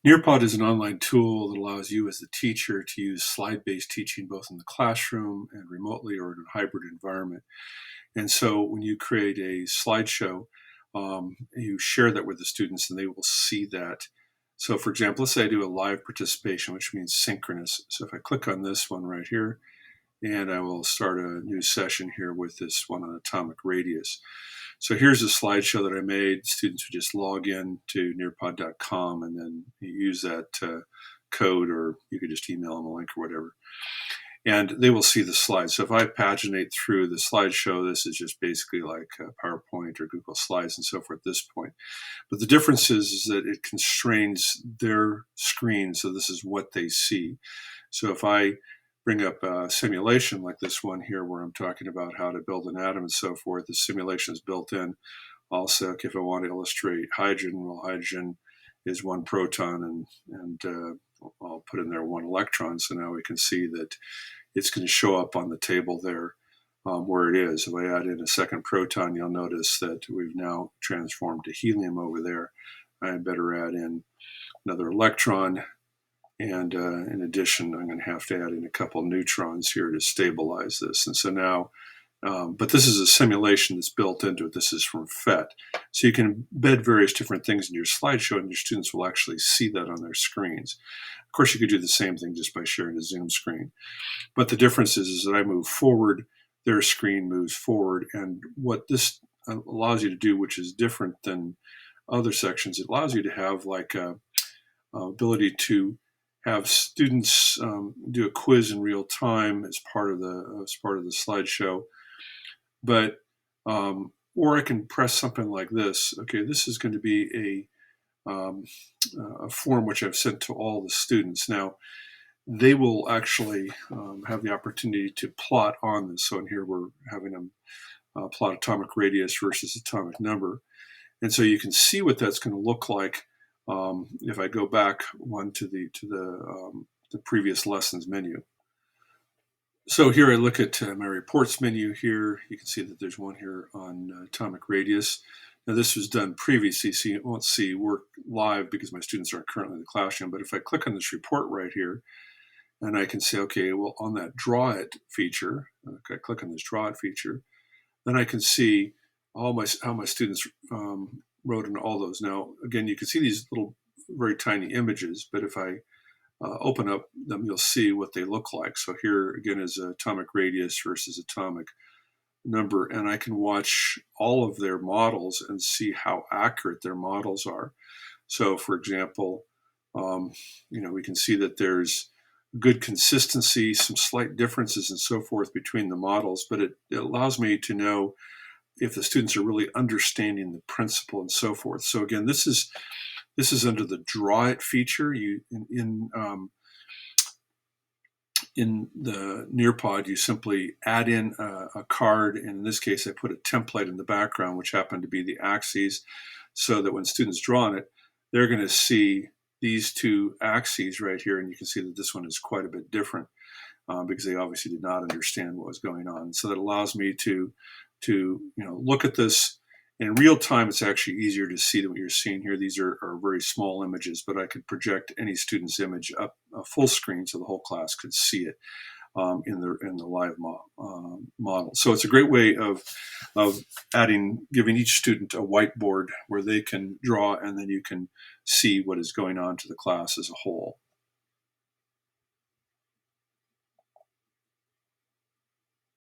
Nearpod is an online tool that allows you as the teacher to use slide-based teaching both in the classroom and remotely or in a hybrid environment. And so when you create a slideshow, you share that with the students and they will see that. So for example, let's say I do a live participation, which means synchronous. So if I click on this one right here, and I will start a new session here with this one on atomic radius. So here's a slideshow that I made. Students would just log in to nearpod.com and then you use that code, or you could just email them a link or whatever. And they will see the slides. So if I paginate through the slideshow, this is just basically like PowerPoint or Google Slides and so forth at this point. But the difference is that it constrains their screen, so this is what they see. So if I bring up a simulation like this one here where I'm talking about how to build an atom and so forth, the simulation is built in. Also, if I want to illustrate hydrogen, well, hydrogen is one proton and I'll put in there one electron. So now we can see that it's going to show up on the table there where it is. If I add in a second proton, you'll notice that we've now transformed to helium over there. I better add in another electron. And in addition, I'm going to have to add in a couple neutrons here to stabilize this. And so now, but this is a simulation that's built into it. This is from PhET. So you can embed various different things in your slideshow and your students will actually see that on their screens. Of course, you could do the same thing just by sharing a Zoom screen. But the difference is that I move forward, their screen moves forward. And what this allows you to do, which is different than other sections, it allows you to have like a ability to have students do a quiz in real time as part of the slideshow, but or I can press something like this. Okay, this is going to be a form which I've sent to all the students. Now they will actually have the opportunity to plot on this. So in here we're having them plot atomic radius versus atomic number, and so you can see what that's going to look like. If I go back one to the previous lessons menu. So here I look at my reports menu here. You can see that there's one here on atomic radius. Now this was done previously, so you won't see work live because my students aren't currently in the classroom. But if I click on this report right here, and I can say, okay, well on that draw it feature, okay, I click on this draw it feature, then I can see how my students wrote in all those. Now, again, you can see these little very tiny images, but if I open up them, you'll see what they look like. So here again is atomic radius versus atomic number, and I can watch all of their models and see how accurate their models are. So for example, we can see that there's good consistency, some slight differences and so forth between the models, but it allows me to know if the students are really understanding the principle and so forth. So again, this is under the draw it feature. In the Nearpod, you simply add in a card, and in this case I put a template in the background which happened to be the axes, so that when students draw on it, they're going to see these two axes right here, and you can see that this one is quite a bit different because they obviously did not understand what was going on. So that allows me to look at this in real time. It's actually easier to see than what you're seeing here. These are very small images, but I could project any student's image up a full screen so the whole class could see it in the live model. So it's a great way of giving each student a whiteboard where they can draw, and then you can see what is going on to the class as a whole.